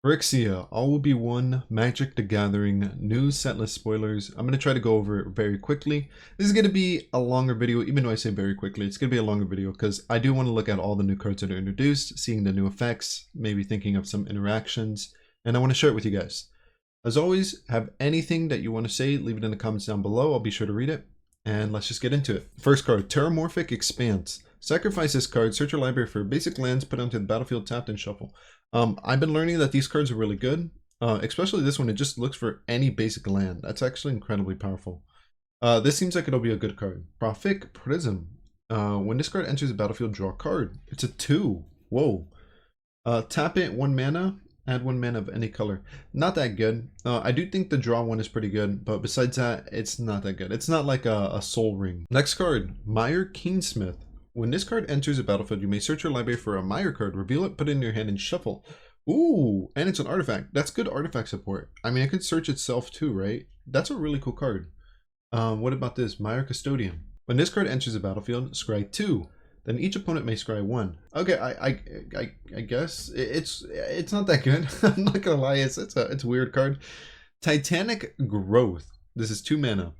Phyrexia, all will be one, Magic the Gathering, news, set list spoilers. I'm going to try to go over it very quickly. This is going to be a longer video, even though I say very quickly, it's going to be a longer video because I do want to look at all the new cards that are introduced, seeing the new effects, maybe thinking of some interactions, and I want to share it with you guys. As always, have anything that you want to say, leave it in the comments down below. I'll be sure to read it, and let's just get into it. First card, Terramorphic Expanse. Sacrifice this card, search your library for basic lands, put onto the battlefield, tapped, and shuffle. I've been learning that these cards are really good, especially this one. It just looks for any basic land. That's actually incredibly powerful. This seems like it'll be a good card. Prophic Prism. When this card enters the battlefield, draw a card. It's a 2. Whoa. Tap it, 1 mana, add 1 mana of any color. Not that good. I do think the draw one is pretty good, but besides that, it's not that good. It's not like a Soul Ring. Next card, Mire Keensmith. When this card enters a battlefield, you may search your library for a Mire card, reveal it, put it in your hand, and shuffle. Ooh, and it's an artifact. That's good artifact support. I mean, it could search itself too, right? That's a really cool card. What about this? Mire Custodian. When this card enters a battlefield, scry 2. Then each opponent may scry 1. Okay, I guess it's not that good. I'm not gonna lie, it's a weird card. Titanic Growth. This is 2 mana.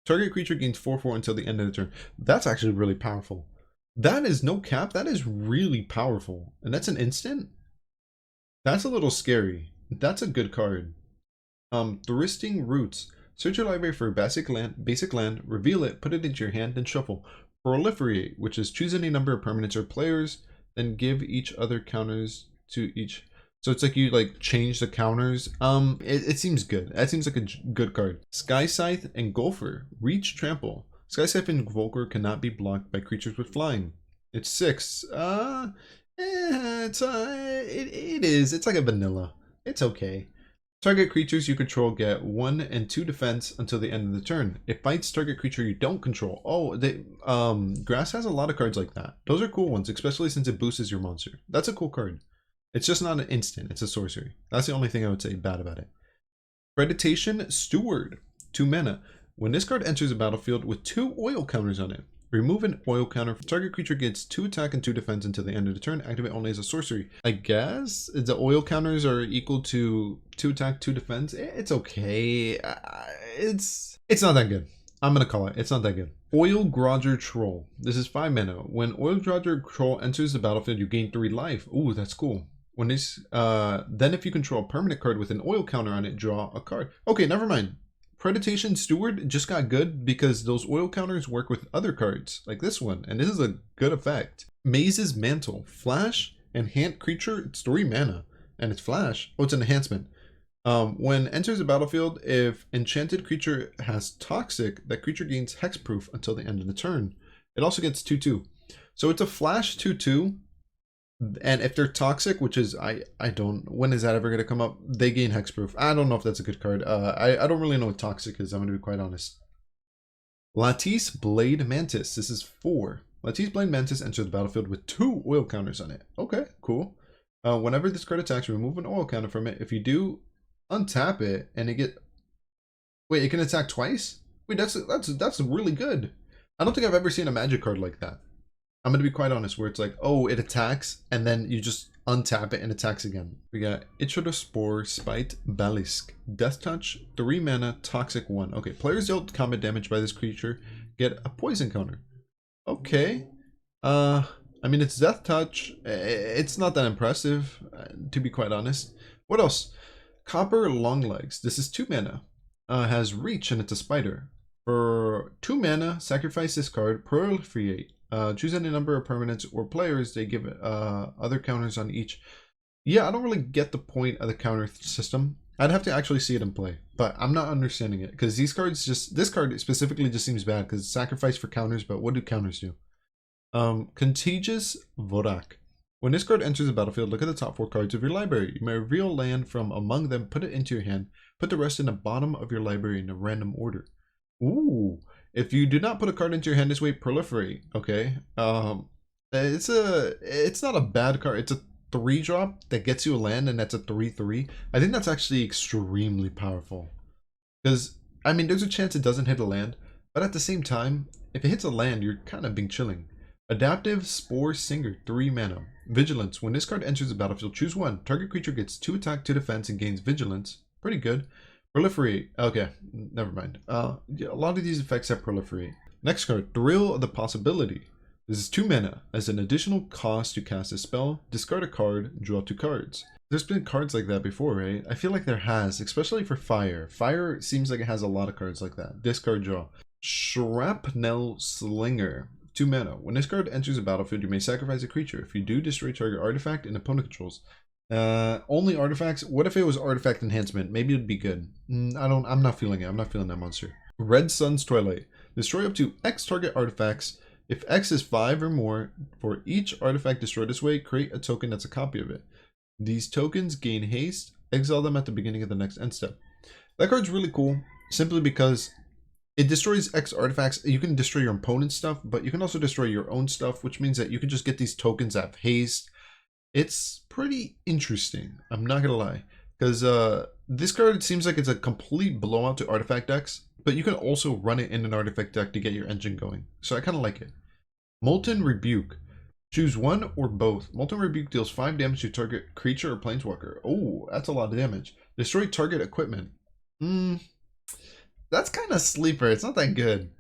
Target creature gains 4/4 until the end of the turn. That's actually really powerful. That is no cap. That is really powerful. And that's an instant? That's a little scary. That's a good card. Thirsting Roots. Search your library for a basic land, reveal it, put it into your hand, and shuffle. Proliferate, which is choose any number of permanents or players, then give each other counters to each. So it's like you like change the counters. It seems good. That seems like a good card. Sky Scythe and Golfer. Reach, trample. Sky Scythe and Golfer cannot be blocked by creatures with flying. It's 6. It is. It's like a vanilla. It's okay. Target creatures you control get 1 and 2 defense until the end of the turn. It fights target creature you don't control. Oh, Grass has a lot of cards like that. Those are cool ones, especially since it boosts your monster. That's a cool card. It's just not an instant. It's a sorcery. That's the only thing I would say bad about it. Preditation Steward. 2 mana. When this card enters a battlefield with 2 oil counters on it, remove an oil counter. Target creature gets 2 attack and 2 defense until the end of the turn. Activate only as a sorcery. I guess the oil counters are equal to 2 attack, 2 defense. It's okay. It's not that good. I'm gonna call it. It's not that good. Oil Grudger Troll. This is 5 mana. When Oil Grudger Troll enters the battlefield, you gain 3 life. Ooh, that's cool. When this, then if you control a permanent card with an oil counter on it, draw a card. Okay, never mind. Preditation Steward just got good because those oil counters work with other cards, like this one, and this is a good effect. Maze's Mantle. Flash, enhance creature, it's 3 mana, and it's flash. Oh, it's an enhancement. When enters a battlefield, if enchanted creature has toxic, that creature gains hexproof until the end of the turn. It also gets 2/2. So it's a flash 2/2. And if they're toxic, which is I don't, when is that ever going to come up? They gain hexproof. I don't know if that's a good card. I don't really know what toxic is. I'm going to be quite honest. Lattice Blade Mantis. This is 4. Lattice Blade Mantis enters the battlefield with 2 oil counters on it. Okay, cool. Whenever this card attacks, remove an oil counter from it. If you do, untap it and it it can attack twice? Wait, that's really good. I don't think I've ever seen a magic card like that. I'm going to be quite honest, where it's like, oh, it attacks, and then you just untap it and attacks again. We got Spore, Spite, Balisk, Death Touch, 3 mana, Toxic 1. Okay, players dealt combat damage by this creature get a poison counter. Okay. I mean, it's Death Touch. It's not that impressive, to be quite honest. What else? Copper Longlegs. This is 2 mana. Has Reach, and it's a spider. For 2 mana, sacrifice this card, Proliferate. Choose any number of permanents or players. They give other counters on each. Yeah, I don't really get the point of the counter system. I'd have to actually see it in play, but I'm not understanding it because these cards this card specifically just seems bad because it's sacrifice for counters, but what do counters do? Contagious Vorak. When this card enters the battlefield, look at the top 4 cards of your library. You may reveal land from among them, put it into your hand, put the rest in the bottom of your library in a random order. Ooh. If you do not put a card into your hand this way, Proliferate. Okay. It's not a bad card. It's a 3-drop that gets you a land, and that's a 3/3. I think that's actually extremely powerful. Because, I mean, there's a chance it doesn't hit a land, but at the same time, if it hits a land, you're kind of being chilling. Adaptive Spore Singer, 3 mana. Vigilance. When this card enters the battlefield, choose one. Target creature gets 2 attack, 2 defense, and gains Vigilance. Pretty good. Proliferate. Okay, never mind. Yeah, a lot of these effects have Proliferate. Next card, Thrill of the Possibility. This is 2 mana. As an additional cost to cast a spell, discard a card, draw 2 cards. There's been cards like that before, right? I feel like there has, especially for Fire. Fire seems like it has a lot of cards like that. Discard, draw. Shrapnel Slinger. 2 mana. When this card enters the battlefield, you may sacrifice a creature. If you do, destroy target artifact and opponent controls. Only artifacts? What if it was artifact enhancement? Maybe it'd be good. I'm not feeling it. I'm not feeling that monster. Red Sun's Twilight. Destroy up to X target artifacts. If X is 5 or more, for each artifact destroyed this way, create a token that's a copy of it. These tokens gain haste. Exile them at the beginning of the next end step. That card's really cool, simply because it destroys X artifacts. You can destroy your opponent's stuff, but you can also destroy your own stuff, which means that you can just get these tokens that have haste. It's pretty interesting, I'm not gonna lie, because this card seems like it's a complete blowout to artifact decks, but you can also run it in an artifact deck to get your engine going. So I kind of like it. Molten Rebuke. Choose one or both. Molten Rebuke deals 5 damage to target creature or planeswalker. Oh, that's a lot of damage. Destroy target equipment. That's kind of sleeper. It's not that good.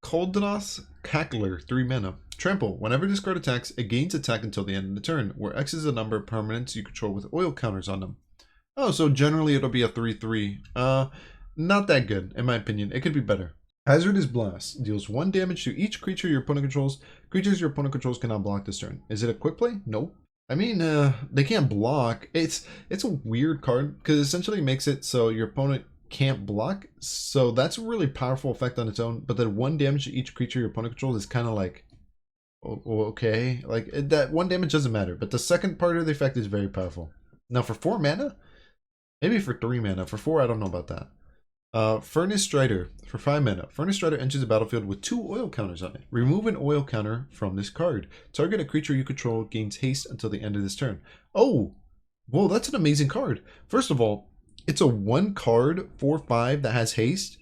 Koldanos Cackler, 3 mana. Trample. Whenever this card attacks, it gains attack until the end of the turn, where X is the number of permanents you control with oil counters on them. Oh, so generally it'll be a 3/3. Not that good, in my opinion. It could be better. Hazardous Blast. Deals 1 damage to each creature your opponent controls. Creatures your opponent controls cannot block this turn. Is it a quick play? Nope. I mean, they can't block. It's a weird card, because it essentially makes it so your opponent can't block. So that's a really powerful effect on its own. But the 1 damage to each creature your opponent controls is kind of like, okay. Like, that 1 damage doesn't matter. But the second part of the effect is very powerful. Now, for 4 mana? Maybe for 3 mana. For 4, I don't know about that. Furnace Strider for 5 mana. Furnace Strider enters the battlefield with 2 oil counters on it. Remove an oil counter from this card. Target a creature you control gains haste until the end of this turn. Oh, whoa, that's an amazing card. First of all, it's a 1 card 4/5 that has haste.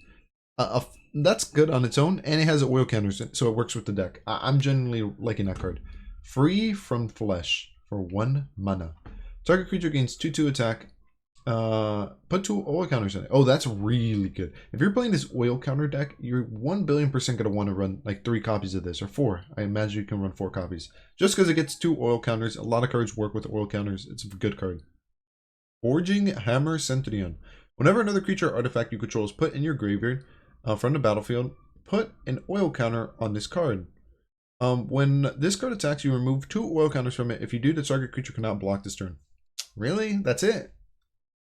That's good on its own, and it has oil counters, so it works with the deck. I'm genuinely liking that card. Free from Flesh for 1 mana. Target creature gains 2/2 attack. Put 2 oil counters in it. Oh, that's really good. If you're playing this oil counter deck, you're 1,000,000,000% gonna want to run like 3 copies of this, or 4. I imagine you can run 4 copies. Just because it gets 2 oil counters. A lot of cards work with oil counters. It's a good card. Forging Hammer Centurion. Whenever another creature or artifact you control is put in your graveyard from the battlefield, put an oil counter on this card. When this card attacks, you remove 2 oil counters from it. If you do, the target creature cannot block this turn. Really? That's it?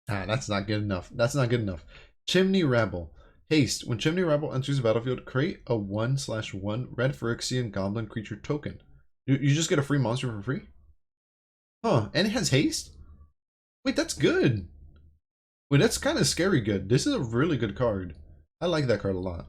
That's not good enough. That's not good enough. Chimney Rabble. Haste. When Chimney Rabble enters the battlefield, create a 1/1 red Phyrexian goblin creature token. You just get a free monster for free? Huh. And it has haste? Wait, that's good. Wait, that's kind of scary good. This is a really good card. I like that card a lot.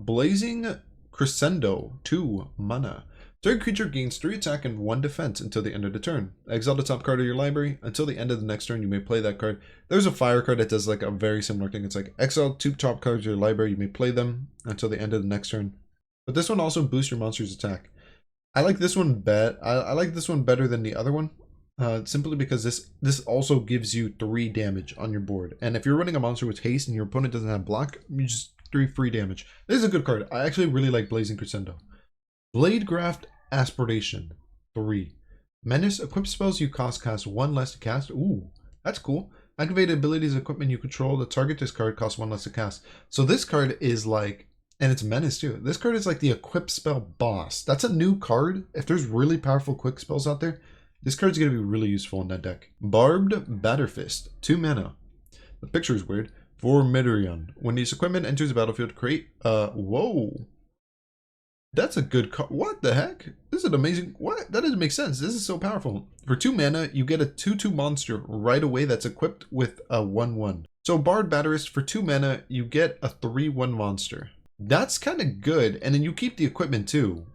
Blazing Crescendo. 2 mana. Target creature gains 3 attack and 1 defense until the end of the turn. Exile the top card of your library. Until the end of the next turn, you may play that card. There's a fire card that does like a very similar thing. It's like exile 2 top cards of your library. You may play them until the end of the next turn. But this one also boosts your monster's attack. I like this one I like this one better than the other one. Simply because this also gives you 3 damage on your board. And if you're running a monster with haste and your opponent doesn't have block, you just 3 free damage. This is a good card. I actually really like Blazing Crescendo. Bladegraft Aspiration. 3. Menace. Equip spells you cost 1 less to cast. Ooh, that's cool. Activated abilities equipment you control. The target this card costs 1 less to cast. So this card is like, and it's Menace too. This card is like the equip spell boss. That's a new card. If there's really powerful quick spells out there, this card's going to be really useful in that deck. Barbed Batterfist. 2 mana. The picture is weird. For Midorion. When this equipment enters the battlefield, create whoa. That's a good card. What the heck? This is an amazing. What? That doesn't make sense. This is so powerful. For 2 mana, you get a 2/2 monster right away that's equipped with a 1/1. So Bard Batterist, for 2 mana, you get a 3/1 monster. That's kind of good. And then you keep the equipment too.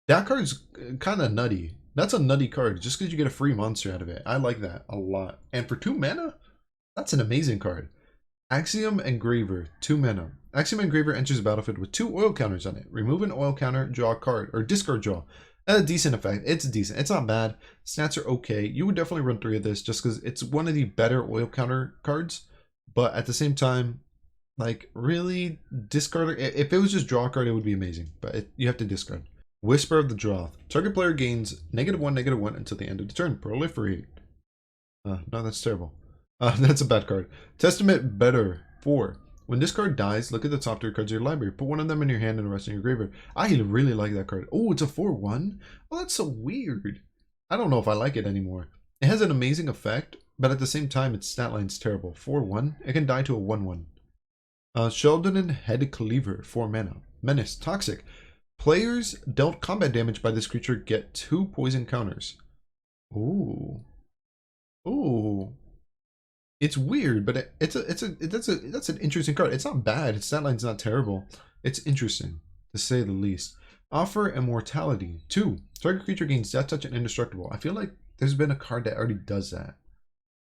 That card's kind of nutty. That's a nutty card just because you get a free monster out of it. I like that a lot. And for 2 mana, that's an amazing card. Axiom Engraver, 2 mana. Axiom Engraver enters the battlefield with 2 oil counters on it. Remove an oil counter, draw a card, or discard draw. A decent effect. It's decent. It's not bad. Stats are okay. You would definitely run 3 of this just because it's one of the better oil counter cards. But at the same time, like, really, discard. If it was just draw a card, it would be amazing. But you have to discard. Whisper of the Droth. Target player gains -1/-1 until the end of the turn. Proliferate. No, that's terrible. That's a bad card. Testament Better. 4. When this card dies, look at the top 3 cards of your library. Put one of them in your hand and the rest in your graveyard. I really like that card. Oh, it's a 4/1? Oh, that's so weird. I don't know if I like it anymore. It has an amazing effect, but at the same time, its stat line's terrible. 4/1? It can die to a 1/1. Sheldon Head Cleaver. 4 mana. Menace. Toxic. Players dealt combat damage by this creature get 2 poison counters. Ooh. Ooh. It's weird, but that's an interesting card. It's not bad. Its stat line's not terrible. It's interesting, to say the least. Offer Immortality. 2. Target creature gains Death Touch and Indestructible. I feel like there's been a card that already does that.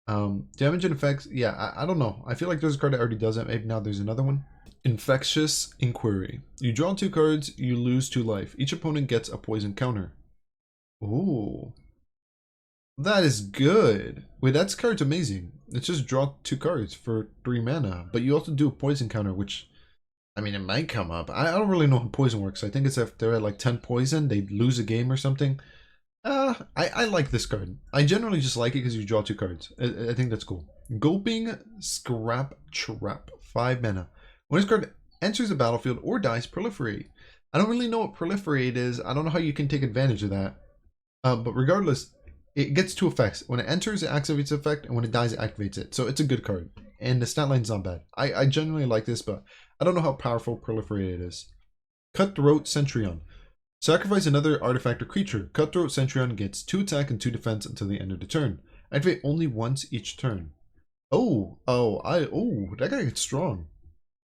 Damage and effects. Yeah, I don't know. I feel like there's a card that already does that. Maybe now there's another one. Infectious Inquiry. You draw 2 cards, you lose 2 life. Each opponent gets a poison counter. Ooh. That is good. Wait, that card's amazing. It's just draw 2 cards for 3 mana, but you also do a poison counter, which, I mean, it might come up. I don't really know how poison works. I think it's if they're at like 10 poison, they lose a game or something. I like this card. I generally just like it because you draw 2 cards. I think that's cool. Gulping Scrap Trap. 5 mana. When this card enters the battlefield or dies, proliferate. I don't really know what proliferate is. I don't know how you can take advantage of that. But regardless, it gets 2 effects. When it enters, it activates the effect, and when it dies, it activates it. So it's a good card. And the stat line's not bad. I genuinely like this, but I don't know how powerful proliferate is. Cutthroat Centurion. Sacrifice another artifact or creature. Cutthroat Centurion gets 2 attack and 2 defense until the end of the turn. Activate only once each turn. Oh, that guy gets strong.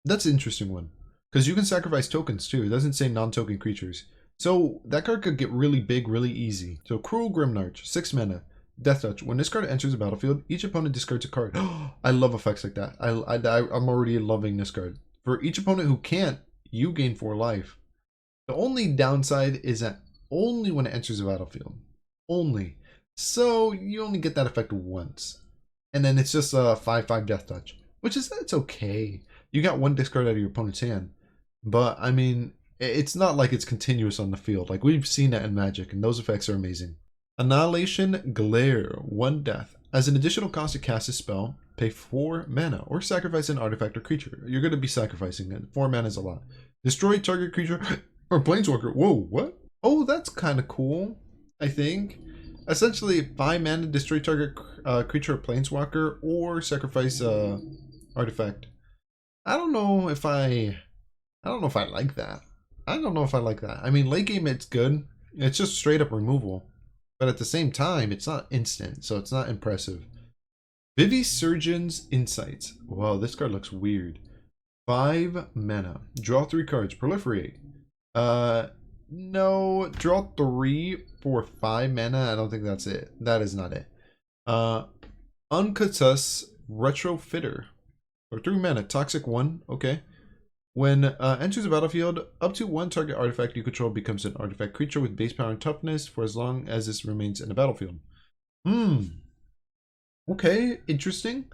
That's an interesting one. Because you can sacrifice tokens too. It doesn't say non-token creatures. So that card could get really big, really easy. So Cruel Grimnarch, 6 mana. Death Touch. When this card enters the battlefield, each opponent discards a card. I love effects like that. I'm already loving this card. For each opponent who can't, you gain 4 life. The only downside is that only when it enters the battlefield. Only. So you only get that effect once. And then it's just a 5/5 Death Touch. Which is, it's okay. You got 1 discard out of your opponent's hand. But, I mean, it's not like it's continuous on the field. Like, we've seen that in Magic, and those effects are amazing. Annihilation Glare. 1 death. As an additional cost to cast a spell, pay 4 mana, or sacrifice an artifact or creature. You're going to be sacrificing it. 4 mana is a lot. Destroy target creature or planeswalker. Whoa, what? Oh, that's kind of cool, I think. Essentially, 5 mana, destroy target creature or planeswalker, or sacrifice artifact. I don't know if I like that. I don't know if I like that. I mean, late game it's good. It's just straight up removal. But at the same time, it's not instant, so it's not impressive. Vivisurgeon's Insights. Wow, this card looks weird. 5 mana. Draw 3 cards. Proliferate. No. Draw 3 for 5 mana. I don't think that's it. That is not it. Uncutus Retrofitter. Or 3 mana. Toxic 1. Okay. When enters the battlefield, up to 1 target artifact you control becomes an artifact creature with base power and toughness for as long as this remains in the battlefield. Okay, interesting.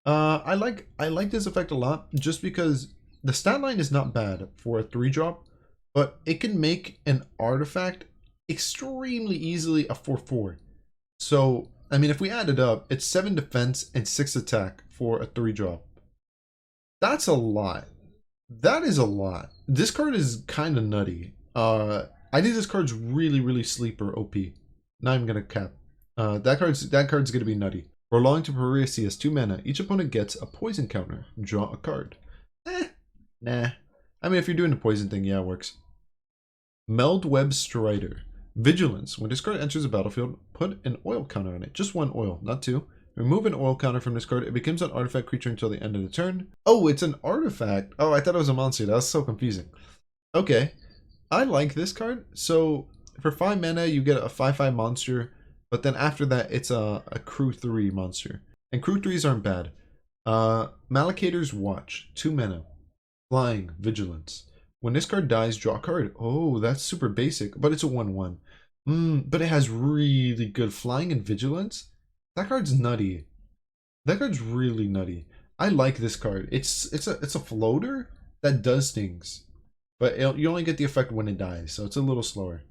I like this effect a lot just because the stat line is not bad for a 3-drop, but it can make an artifact extremely easily a 4/4. So, I mean, if we add it up, it's 7 defense and 6 attack for a 3-drop. That's a lot. That is a lot. This card is kind of nutty. I think this card's really sleeper OP. Not even gonna cap. That card's gonna be nutty. Prolong to Phyrexia is 2 mana. Each opponent gets a poison counter. Draw a card. Nah. I mean, if you're doing the poison thing, yeah, it works. Meldweb Strider. Vigilance. When this card enters the battlefield, put an oil counter on it. Just 1 oil, not 2. Remove an oil counter from this card. It becomes an artifact creature until the end of the turn. Oh, it's an artifact. Oh, I thought it was a monster. That was so confusing. Okay. I like this card. So, for 5 mana, you get a 5/5 monster. But then after that, it's a crew 3 monster. And crew 3s aren't bad. Malacator's Watch, 2 mana. Flying, Vigilance. When this card dies, draw a card. Oh, that's super basic, but it's a 1/1. But it has really good flying and vigilance. That card's nutty. That card's really nutty. I like this card. It's a floater that does things, but you only get the effect when it dies, so it's a little slower.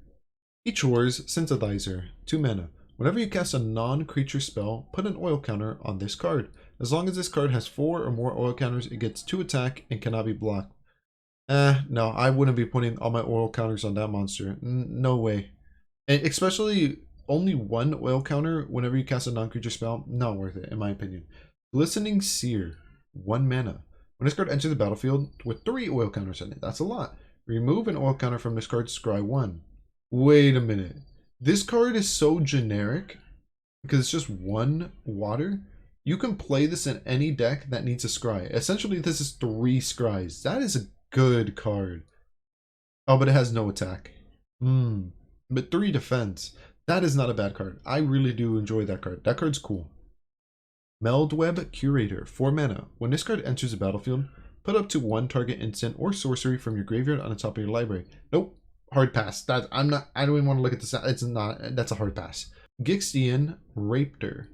Chores Synthesizer, 2 mana. Whenever you cast a non-creature spell, put an oil counter on this card. As long as this card has 4 or more oil counters, it gets 2 attack and cannot be blocked. No, I wouldn't be putting all my oil counters on that monster. No way. And especially only 1 oil counter whenever you cast a non-creature spell, not worth it, in my opinion. Glistening Seer, 1 mana. When this card enters the battlefield with 3 oil counters in it, that's a lot. Remove an oil counter from this card to scry 1. Wait a minute. This card is so generic because it's just 1 water. You can play this in any deck that needs a scry. Essentially, this is 3 scries. That is a good card. Oh, but it has no attack. But 3 defense. That is not a bad card. I really do enjoy that card. That card's cool. Meldweb Curator, 4 mana. When this card enters the battlefield, put up to 1 target instant or sorcery from your graveyard on the top of your library. Nope. Hard pass. I don't even want to look at this. That's a hard pass. Gixian Raptor,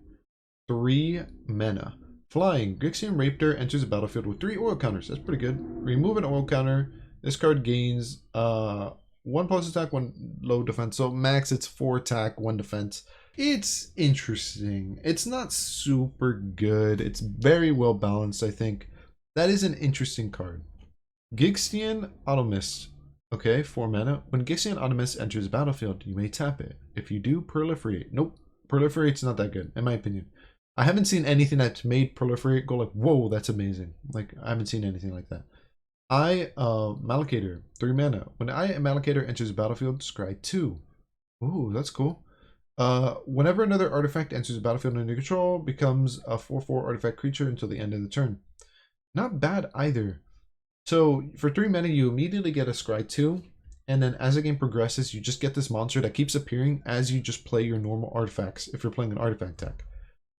3 mana. Flying. Gixian Raptor enters the battlefield with 3 oil counters. That's pretty good. Remove an oil counter. This card gains 1 plus attack, 1 low defense. So max it's 4 attack, 1 defense. It's interesting. It's not super good. It's very well balanced, I think. That is an interesting card. Gixian Automist. Okay, 4 mana. When Gixian Automist enters the battlefield, you may tap it. If you do, proliferate. Nope. Proliferate's not that good, in my opinion. I haven't seen anything that's made proliferate go like, whoa, that's amazing. Like, I haven't seen anything like that. Malacator, 3 mana. When Malacator enters the battlefield, scry 2. Ooh, that's cool. Whenever another artifact enters the battlefield under your control, becomes a 4/4 artifact creature until the end of the turn. Not bad either. So for 3 mana, you immediately get a scry 2, and then as the game progresses, you just get this monster that keeps appearing as you just play your normal artifacts if you're playing an artifact deck.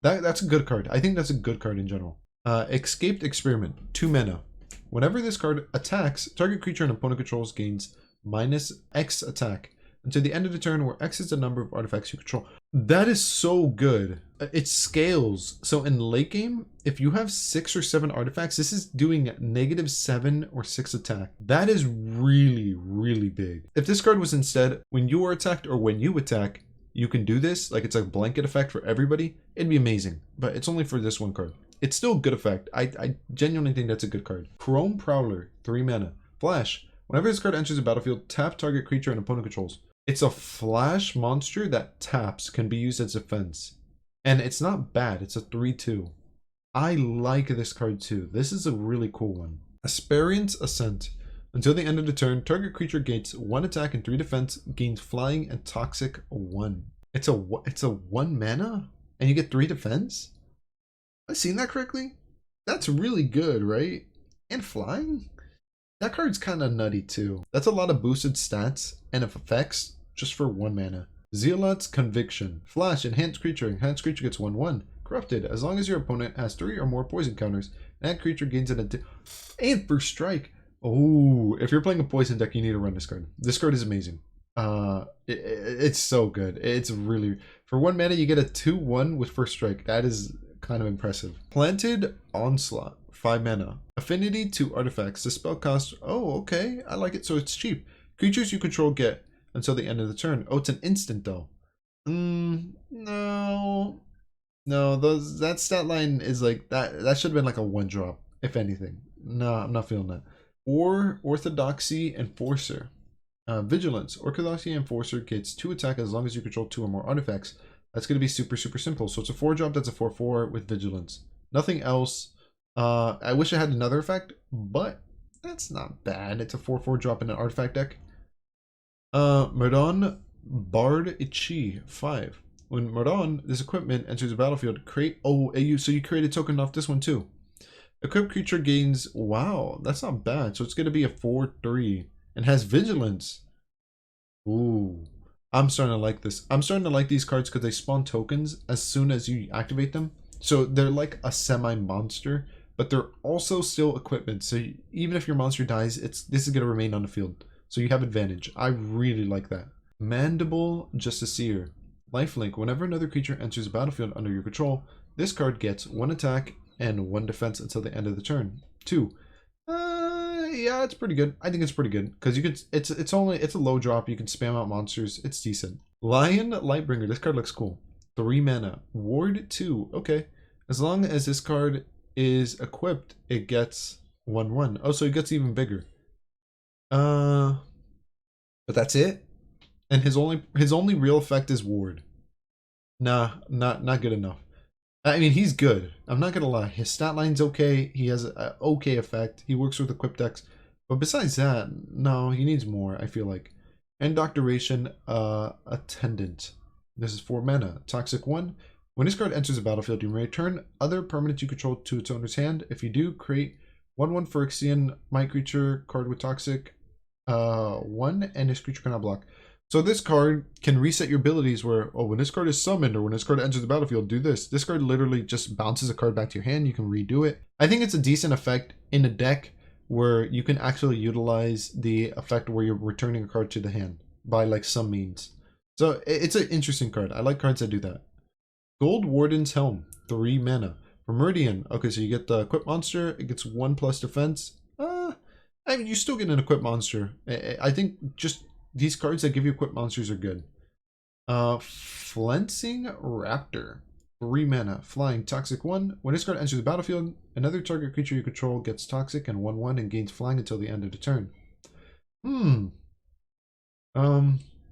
That's a good card. I think that's a good card in general. Escaped Experiment, 2 mana. Whenever this card attacks, target creature an opponent controls gains -X attack until the end of the turn, where X is the number of artifacts you control. That is so good. It scales. So in late game, if you have 6 or 7 artifacts, this is doing -7 or 6 attack. That is really, really big. If this card was instead, when you are attacked or when you attack, you can do this, like it's a blanket effect for everybody, it'd be amazing. But it's only for this one card. It's still a good effect. I genuinely think that's a good card. Chrome Prowler, 3 mana. Flash. Whenever this card enters the battlefield, tap target creature and opponent controls. It's a flash monster that taps, can be used as defense. And it's not bad. It's a 3/2. I like this card too. This is a really cool one. Aspariant's Ascent. Until the end of the turn, target creature gains 1 attack and 3 defense, gains flying and toxic 1. It's a 1 mana and you get 3 defense? Have I seen that correctly? That's really good, right? And flying? That card's kind of nutty too. That's a lot of boosted stats and effects just for 1 mana. Zealot's Conviction. Flash, enhanced creature. Enhanced creature gets 1/1. Corrupted. As long as your opponent has 3 or more poison counters, that creature gains an and first strike. Oh, if you're playing a poison deck, you need to run this card. This card is amazing. It's so good. It's really, for 1 mana, you get a 2/1 with first strike. That is kind of impressive. Planted Onslaught, 5 mana. Affinity to artifacts. The spell cost, oh, okay, I like it, so it's cheap. Creatures you control get until the end of the turn. Oh, it's an instant though. No, that stat line is like that should have been like a 1-drop, if anything. No, I'm not feeling that. Or Orthodoxy Enforcer. Vigilance. Orthodoxy Enforcer gets 2 attack as long as you control 2 or more artifacts. That's going to be super simple. So it's a 4-drop that's a 4/4 with Vigilance. Nothing else. I wish I had another effect, but that's not bad. It's a 4/4 drop in an artifact deck. Merdon Bard Ichi, 5. When Merdon, this equipment, enters the battlefield, create... Oh, so you create a token off this one too. Equipped creature gains... Wow, that's not bad. So it's going to be a 4/3 and has Vigilance. Ooh. I'm starting to like this. I'm starting to like these cards because they spawn tokens as soon as you activate them. So they're like a semi-monster, but they're also still equipment. So even if your monster dies, this is going to remain on the field. So you have advantage. I really like that. Mandible Justiciar. Lifelink. Whenever another creature enters the battlefield under your control, this card gets 1 attack and 1 defense until the end of the turn. 2. Yeah, it's pretty good. I think it's pretty good because you could. It's a low drop. You can spam out monsters. It's decent. Lion Lightbringer. This card looks cool. 3 mana. Ward 2. Okay. As long as this card is equipped, it gets 1/1. Oh, so it gets even bigger. But that's it. And his only real effect is Ward. Nah, not good enough. I mean, he's good. I'm not gonna lie. His stat line's okay. He has an okay effect. He works with equipped decks. But besides that, no, he needs more, I feel like. Indoctrination Attendant. This is 4 mana. Toxic 1. When this card enters the battlefield, you may return other permanents you control to its owner's hand. If you do, create 1/1 Phyrexian Might creature card with Toxic 1, and this creature cannot block. So this card can reset your abilities where, oh, when this card is summoned or when this card enters the battlefield, do this. This card literally just bounces a card back to your hand. You can redo it. I think it's a decent effect in a deck where you can actually utilize the effect where you're returning a card to the hand by like some means. So it's an interesting card. I like cards that do that. Gold Warden's Helm, 3 mana. For Meridian, okay, so you get the equipped monster. It gets 1+ defense. I mean, you still get an equipped monster. I think just these cards that give you equipped monsters are good. Flensing Raptor, 3 mana. Flying, Toxic 1. When this card enters the battlefield, another target creature you control gets Toxic and 1/1 and gains flying until the end of the turn.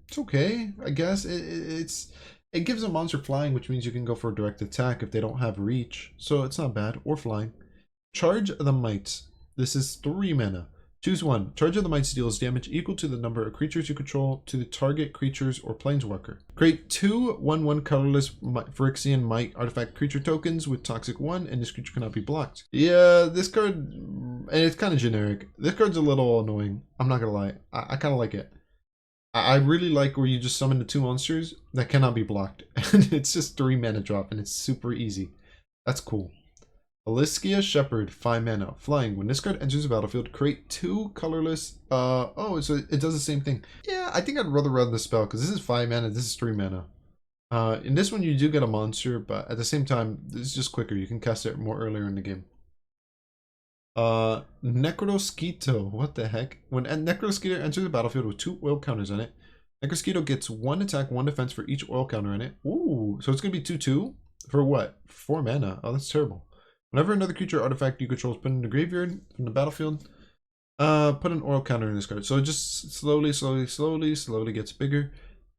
It's okay, I guess. It gives a monster flying, which means you can go for a direct attack if they don't have reach. So it's not bad. Or flying. Charge of the Mites. This is 3 mana. Choose 1. Charge of the Mites deals damage equal to the number of creatures you control to the target creatures or planeswalker. Create 2 1/1 colorless Phyrexian Might artifact creature tokens with Toxic 1, and this creature cannot be blocked. Yeah, this card, and it's kind of generic. This card's a little annoying. I'm not gonna lie. I kind of like it. I really like where you just summon the 2 monsters that cannot be blocked. And it's just 3 mana drop, and it's super easy. That's cool. Aliskia Shepherd, 5 mana. Flying. When this card enters the battlefield, create 2 colorless. Oh, so it does the same thing. Yeah, I think I'd rather run this spell because this is 5 mana, this is 3 mana. In this one, you do get a monster, but at the same time, this is just quicker. You can cast it more earlier in the game. Necrosquito. What the heck? When Necrosquito enters the battlefield with 2 oil counters on it, Necrosquito gets 1 attack, 1 defense for each oil counter on it. Ooh, so it's gonna be 2/2 for what? 4 mana. Oh, that's terrible. Whenever another creature or artifact you control is put in the graveyard from the battlefield, put an oil counter in this card. So it just slowly gets bigger.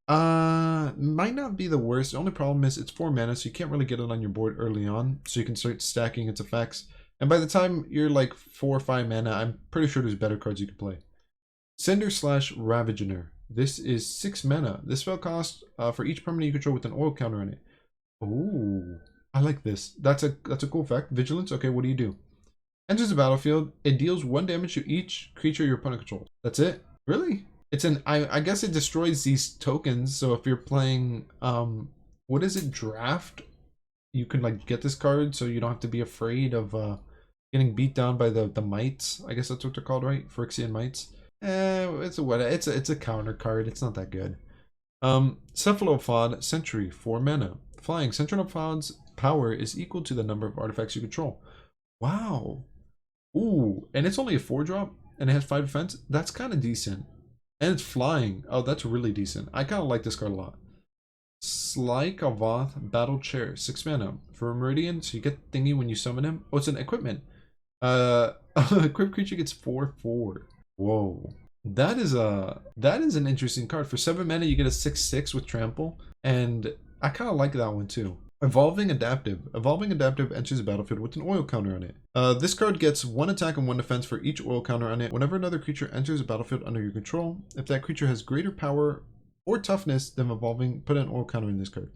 Might not be the worst. The only problem is it's 4 mana, so you can't really get it on your board early on. So you can start stacking its effects. And by the time you're like 4 or 5 mana, I'm pretty sure there's better cards you could play. Cinder / Ravagener. This is 6 mana. This spell costs for each permanent you control with an oil counter on it. Ooh. I like this. That's a cool effect. Vigilance. Okay, what do you do? Enters the battlefield. It deals 1 damage to each creature your opponent controls. That's it. Really? It's an. I guess it destroys these tokens. So if you're playing, what is it? Draft. You can like get this card, so you don't have to be afraid of getting beat down by the mites. I guess that's what they're called, right? Phyrexian mites. It's a counter card. It's not that good. Cephalopod Sentry, 4 mana. Flying. Cephalopod's power is equal to the number of artifacts you control. Wow. Ooh, and it's only a 4-drop, and it has 5 defense. That's kind of decent. And it's flying. Oh, that's really decent. I kind of like this card a lot. Slykovoth Battle Chair, 6 mana. For a Meridian, so you get thingy when you summon him. Oh, it's an equipment. Equipped creature gets 4/4. Whoa. That is an interesting card. For 7 mana, you get a 6/6 with trample. And I kind of like that one too. Evolving Adaptive. Evolving Adaptive enters the battlefield with an oil counter on it. This card gets 1 attack and 1 defense for each oil counter on it. Whenever another creature enters the battlefield under your control, if that creature has greater power or toughness than evolving, put an oil counter in this card.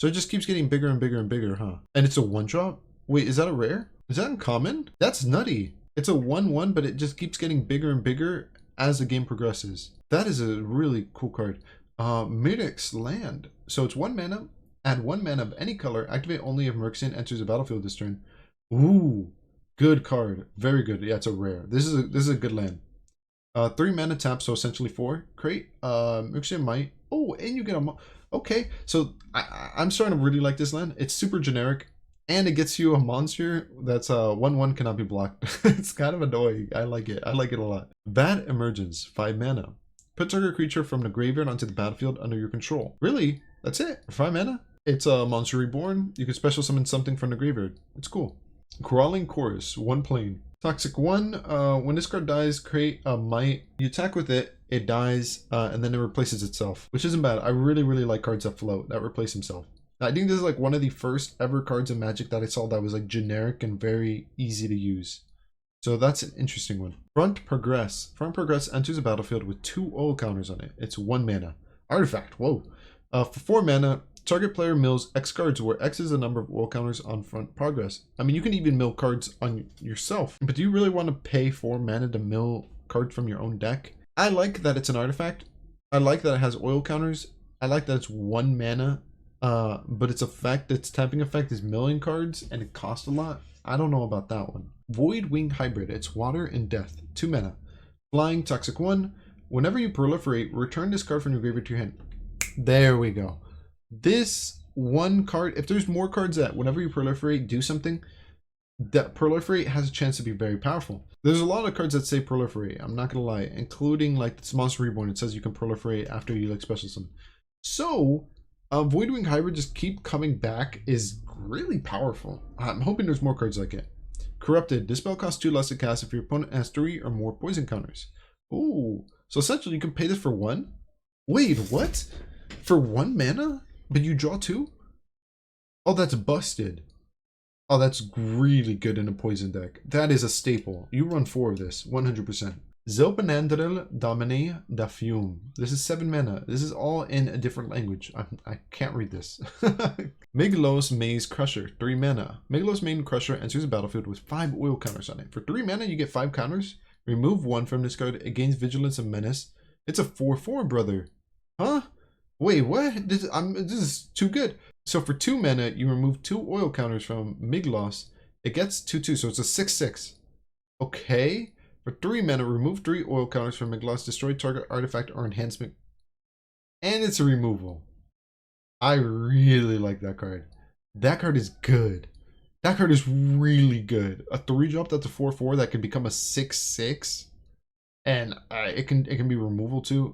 So it just keeps getting bigger and bigger and bigger, huh? And it's a 1-drop? Wait, is that a rare? Is that uncommon? That's nutty. It's a 1/1, but it just keeps getting bigger and bigger as the game progresses. That is a really cool card. Mirrex Land. So it's 1 mana. Add 1 mana of any color. Activate only if Merxian enters the battlefield this turn. Ooh, good card. Very good. Yeah, it's a rare. This is a good land. 3 mana tap, so essentially 4. Create Merxian Might. Oh, and you get a... Okay, so I'm starting to really like this land. It's super generic, and it gets you a monster that's 1/1 cannot be blocked. It's kind of annoying. I like it. I like it a lot. Bad Emergence, 5 mana. Put target creature from the graveyard onto the battlefield under your control. Really? That's it? For 5 mana? It's a monster reborn. You can special summon something from the graveyard. It's cool. Crawling Chorus, 1 plane. Toxic 1, when this card dies, create a Might. You attack with it, it dies, and then it replaces itself, which isn't bad. I really, really like cards that float, that replace himself. I think this is like one of the first ever cards in Magic that I saw that was like generic and very easy to use. So that's an interesting one. Front Progress. Front Progress enters the battlefield with 2 oil counters on it. It's 1 mana. Artifact, whoa. For 4 mana, target player mills X cards, where X is the number of oil counters on Front Progress. I mean, you can even mill cards on yourself, but do you really want to pay 4 mana to mill cards from your own deck? I like that it's an artifact. I like that it has oil counters. I like that it's 1 mana, but its effect, its tapping effect is milling cards, and it costs a lot. I don't know about that one. Void Wing Hybrid. It's water and death. 2 mana. Flying, Toxic 1. Whenever you proliferate, return this card from your graveyard to your hand. There we go. This one card, if there's more cards that whenever you proliferate do something, that proliferate has a chance to be very powerful. There's a lot of cards that say proliferate, I'm not gonna lie, including like this Monster Reborn. It says you can proliferate after you like special summon. So Voidwing Hybrid just keep coming back is really powerful. I'm hoping there's more cards like it. Corrupted. This spell costs 2 less to cast if your opponent has 3 or more poison counters. Ooh, so essentially you can pay this for 1. Wait, what? For 1 mana? But you draw 2? Oh, that's busted. Oh, that's really good in a poison deck. That is a staple. You run 4 of this, 100%. Zilpanandrel Domine da Fume. This is 7 mana. This is all in a different language. I can't read this. Miglos Maze Crusher, 3 mana. Miglos Maze Crusher enters the battlefield with 5 oil counters on it. For 3 mana, you get 5 counters. Remove 1 from this card. It gains Vigilance and Menace. It's a 4/4, brother. Huh? Wait, what? This is too good. So for 2 mana, you remove 2 oil counters from Miglos. It gets 2/2, so it's a 6/6. Okay. For 3 mana, remove 3 oil counters from Miglos, destroy target artifact or enhancement. And it's a removal. I really like that card. That card is good. That card is really good. A 3-drop that's a 4/4 that can become a 6/6. And it can be removal too.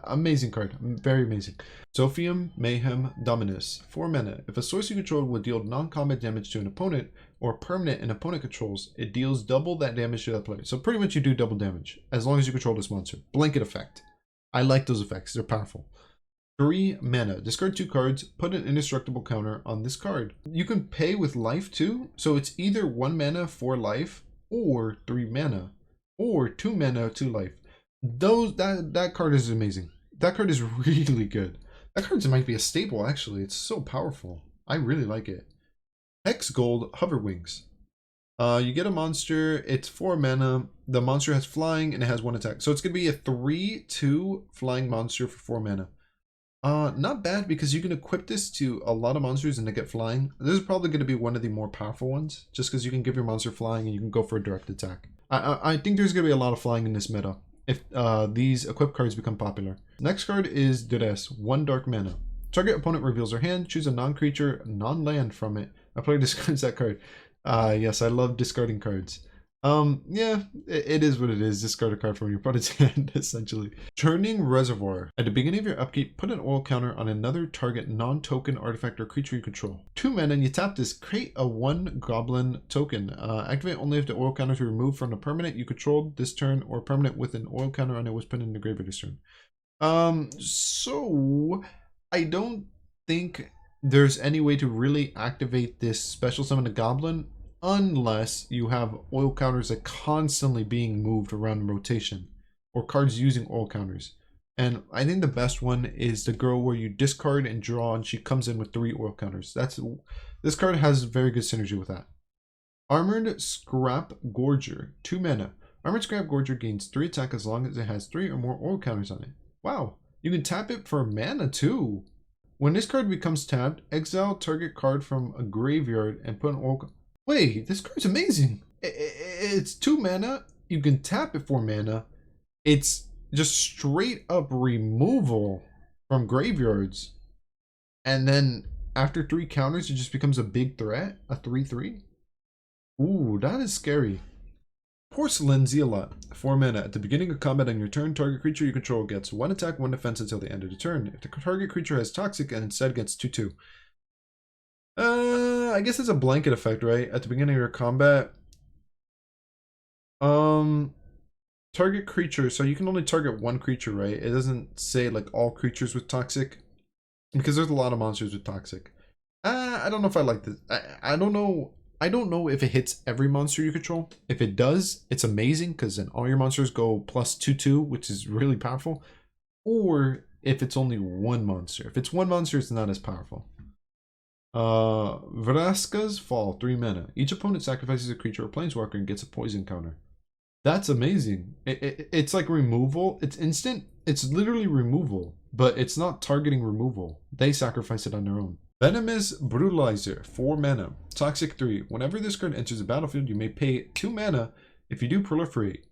Amazing card, very amazing. Sophium Mayhem Dominus, 4 mana. If a source you control will deal non-combat damage to an opponent or permanent an opponent controls, it deals double that damage to that player. So pretty much you do double damage as long as you control this monster. Blanket effect. I like those effects. They're powerful. 3 mana. Discard 2 cards. Put an indestructible counter on this card. You can pay with life too. So it's either 1 mana, 4 life, or 3 mana. Or 2 mana, 2 life. That card is amazing. That card is really good. That card might be a staple actually. It's so powerful. I really like it. Hex Gold Hover Wings. You get a monster. It's 4 mana. The monster has flying and it has 1 attack. So it's gonna be a 3/2 flying monster for 4 mana. Not bad because you can equip this to a lot of monsters and they get flying. This is probably going to be one of the more powerful ones, just because you can give your monster flying and you can go for a direct attack. I think there's going to be a lot of flying in this meta if these equip cards become popular. Next card is Duress, 1 dark mana. Target opponent reveals their hand, choose a non-creature, non-land from it. A player discards that card. Yes, I love discarding cards. Yeah, it is what it is. Discard a card from your opponent's hand, essentially. Churning Reservoir. At the beginning of your upkeep, put an oil counter on another target non-token artifact or creature you control. 2 mana and you tap this, create a 1 goblin token. Activate only if the oil counter is removed from the permanent you controlled this turn or permanent with an oil counter on it was put in the graveyard this turn. So I don't think there's any way to really activate this special summon a goblin unless you have oil counters that constantly being moved around in rotation or cards using oil counters. And I think the best one is the girl where you discard and draw and she comes in with 3 oil counters. This card has very good synergy with that. Armored Scrap Gorger, 2 mana. Armored Scrap Gorger gains 3 attack as long as it has 3 or more oil counters on it. Wow, you can tap it for mana too. When this card becomes tapped, exile target card from a graveyard and put an oracle. Wait, this card's amazing. It's 2 mana. You can tap it for mana. It's just straight up removal from graveyards. And then after 3 counters, it just becomes a big threat. A 3/3. Ooh, that is scary. Porcelain Zealot, 4 mana. At the beginning of combat on your turn, target creature you control gets 1 attack, 1 defense until the end of the turn. If the target creature has Toxic and instead gets 2/2. I guess it's a blanket effect, right? At the beginning of your combat. Target creature, so you can only target 1 creature, right? It doesn't say like all creatures with Toxic. Because there's a lot of monsters with Toxic. I don't know if I like this. I don't know. I don't know if it hits every monster you control. If it does, it's amazing because then all your monsters go plus 2/2, which is really powerful. Or if it's only 1 monster. If it's 1 monster, it's not as powerful. Vraska's Fall, 3 mana. Each opponent sacrifices a creature or planeswalker and gets a poison counter. That's amazing. It's like removal. It's instant. It's literally removal, but it's not targeting removal. They sacrifice it on their own. Venomous Brutalizer, 4 mana. Toxic 3. Whenever this card enters the battlefield, you may pay 2 mana. If you do, proliferate.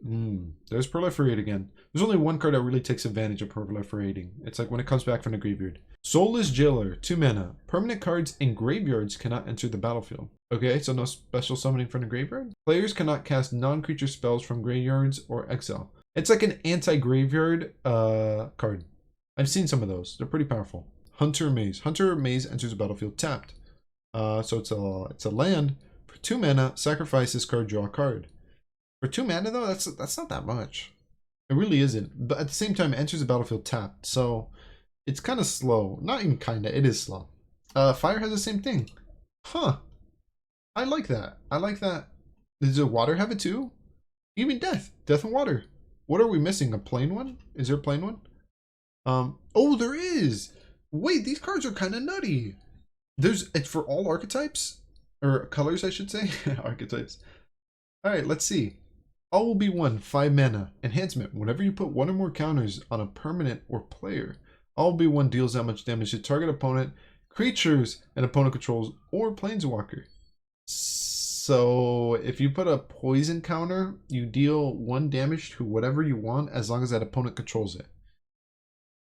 There's proliferate again. There's only 1 card that really takes advantage of proliferating. It's like when it comes back from the graveyard. Soulless Jailer, 2 mana. Permanent cards in graveyards cannot enter the battlefield. Okay, so no special summoning from the graveyard. Players cannot cast non-creature spells from graveyards or exile. It's like an anti-graveyard card. I've seen some of those. They're pretty powerful. Hunter Maze. Hunter Maze enters the battlefield tapped. So it's a land. For 2 mana, sacrifice this card, draw a card. For 2 mana though, that's not that much. It really isn't. But at the same time, it enters the battlefield tapped. So it's kind of slow. Not even kinda, it is slow. Fire has the same thing. Huh. I like that. I like that. Does the water have it too? Even death. Death and water. What are we missing? A plain one? Is there a plain one? Oh, there is! Wait, these cards are kind of nutty. It's for all archetypes? Or colors, I should say. Archetypes. Alright, let's see. All will be 1, 5 mana. Enhancement. Whenever you put 1 or more counters on a permanent or player, all will be 1 deals that much damage to target opponent, creatures, and opponent controls, or planeswalker. So if you put a poison counter, you deal 1 damage to whatever you want as long as that opponent controls it.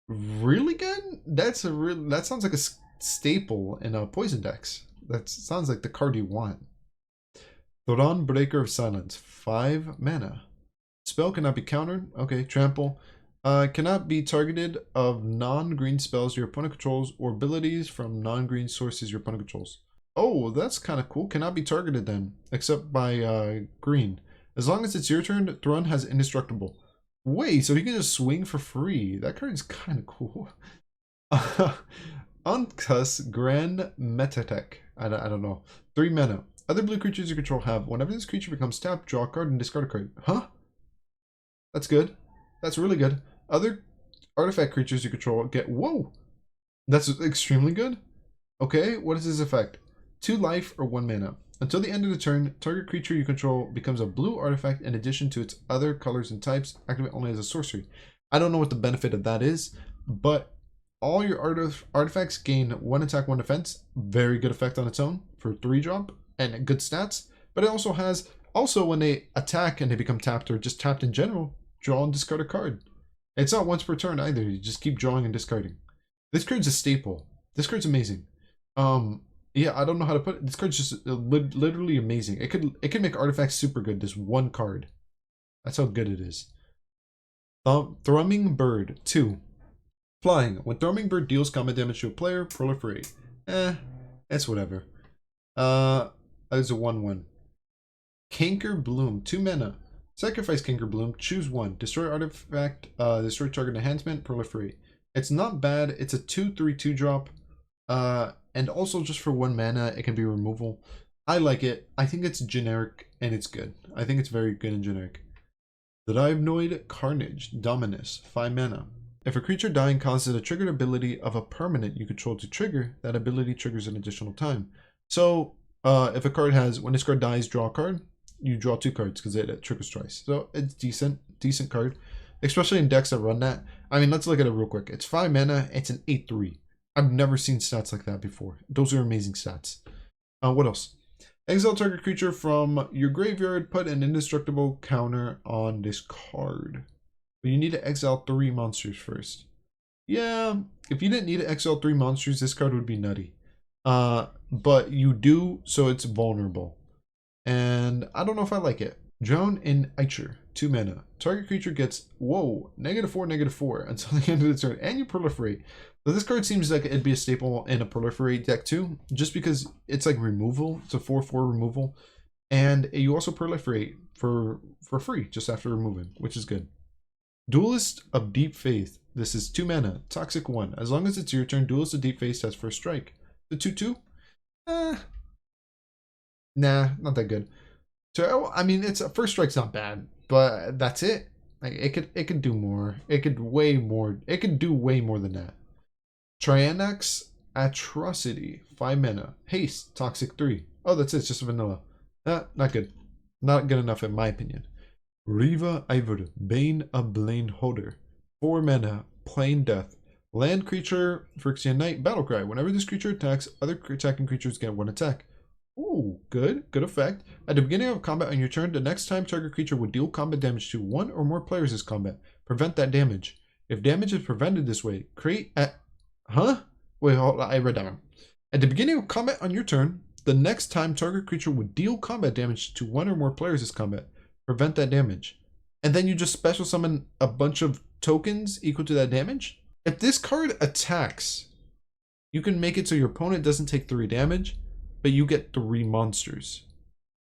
Really good? That sounds like a staple in a poison decks. That sounds like the card you want. Thoron, Breaker of Silence, 5 mana. Spell cannot be countered. Okay, trample. Cannot be targeted of non-green spells your opponent controls or abilities from non-green sources your opponent controls. Oh, that's kind of cool. Cannot be targeted then, except by green. As long as it's your turn, Thoron has indestructible. Wait, so he can just swing for free. That card is kind of cool. Uncus Grand Metatech. I don't know. 3 mana. Other blue creatures you control have, whenever this creature becomes tapped, draw a card and discard a card. Huh? That's good. That's really good. Other artifact creatures you control get... Whoa! That's extremely good. Okay, what is his effect? 2 life or 1 mana. Until the end of the turn, target creature you control becomes a blue artifact in addition to its other colors and types. Activate only as a sorcery. I don't know what the benefit of that is, but all your artifacts gain 1 attack, 1 defense. Very good effect on its own for 3-drop and good stats. But it also has, when they attack and they become tapped or just tapped in general, draw and discard a card. It's not once per turn either. You just keep drawing and discarding. This card's a staple. This card's amazing. Yeah, I don't know how to put it. This card's just literally amazing. It could make artifacts super good. This 1 card. That's how good it is. Thrumming Bird, 2. Flying. When Thrumming Bird deals combat damage to a player, proliferate. It's whatever. There's a 1/1. Canker Bloom, 2 mana. Sacrifice Canker Bloom, choose 1. Destroy artifact, destroy target enhancement, proliferate. It's not bad. It's a 2/3 2-drop. And also just for 1 mana, it can be removal. I like it. I think it's generic and it's good. I think it's very good and generic. Drivenoid Carnage, Dominus, 5 mana. If a creature dying causes a triggered ability of a permanent you control to trigger, that ability triggers an additional time. So if a card has, when this card dies, draw a card, you draw 2 cards because it triggers twice. So it's decent card, especially in decks that run that. I mean, let's look at it real quick. It's 5 mana, it's an 8/3. I I've never seen stats like that before. Those are amazing stats. What else? Exile target creature from your graveyard, put an indestructible counter on this card. But you need to exile 3 monsters first. Yeah, if you didn't need to exile 3 monsters, this card would be nutty. But you do, so it's vulnerable. And I don't know if I like it. Drown in Eicher, 2 mana. Target creature gets, whoa, -4/-4 until the end of the turn, and you proliferate. So this card seems like it'd be a staple in a proliferate deck too, just because it's like removal. It's a 4/4 removal. And you also proliferate for free just after removing, which is good. Duelist of Deep Faith. This is 2 mana, toxic 1. As long as it's your turn, Duelist of Deep Faith has first strike. The 2/2? Nah, not that good. So I mean, it's first strike's not bad, but that's it. Like it could do more. It could way more. It could do way more than that. Trianax Atrocity, 5 mana, haste, toxic 3. Oh, that's it. It's just vanilla. Not good. Not good enough in my opinion. Riva Ivor, Bane of Blaine Holder, 4 mana, plain death. Land creature, Phyrexia Knight, Battlecry. Whenever this creature attacks, other attacking creatures get 1 attack. Ooh, good effect. At the beginning of combat on your turn, the next time target creature would deal combat damage to 1 or more players this combat. Prevent that damage. If damage is prevented this way, create a... Huh? Wait, hold on, I read that one. At the beginning of combat on your turn, the next time target creature would deal combat damage to 1 or more players this combat. Prevent that damage. And then you just special summon a bunch of tokens equal to that damage? If this card attacks, you can make it so your opponent doesn't take 3 damage, but you get 3 monsters.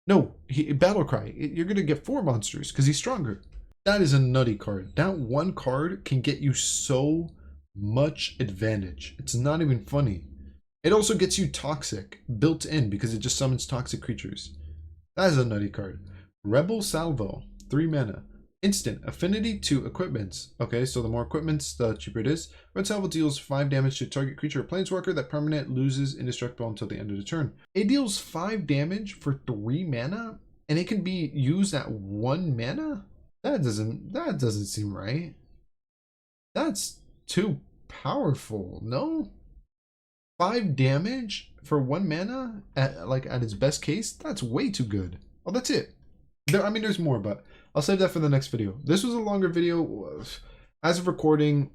No, Battlecry, you're going to get 4 monsters because he's stronger. That is a nutty card. That one card can get you so much advantage. It's not even funny. It also gets you toxic built in because it just summons toxic creatures. That is a nutty card. Rebel Salvo, 3 mana. Instant, affinity to equipments. Okay, so the more equipments, the cheaper it is. Red Salvo deals 5 damage to target creature or planeswalker. That permanent loses indestructible until the end of the turn. It deals 5 damage for 3 mana, and it can be used at 1 mana? That doesn't seem right. That's too powerful, no? 5 damage for 1 mana at its best case? That's way too good. Oh, that's it. I mean, there's more, but I'll save that for the next video. This was a longer video. As of recording,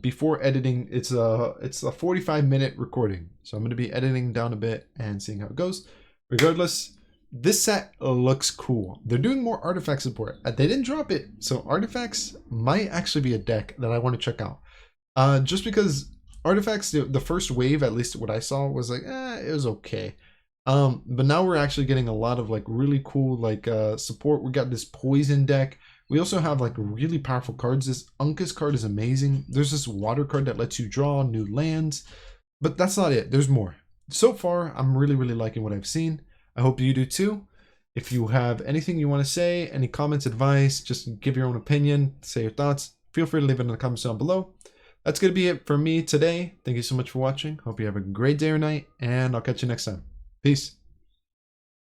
before editing, it's a 45-minute recording. So I'm going to be editing down a bit and seeing how it goes. Regardless, this set looks cool. They're doing more artifact support. They didn't drop it, so artifacts might actually be a deck that I want to check out. Just because artifacts, the first wave, at least what I saw, was like, it was okay. But now we're actually getting a lot of like really cool support. We got this poison deck. We also have like really powerful cards. This Uncas card is amazing. There's this water card that lets you draw new lands, but that's not it. There's more. So far, I'm really liking what I've seen. I hope you do too. If you have anything you want to say, any comments, advice, just give your own opinion, say your thoughts, feel free to leave it in the comments down below. That's going to be it for me today. Thank you so much for watching. Hope you have a great day or night, and I'll catch you next time. Peace.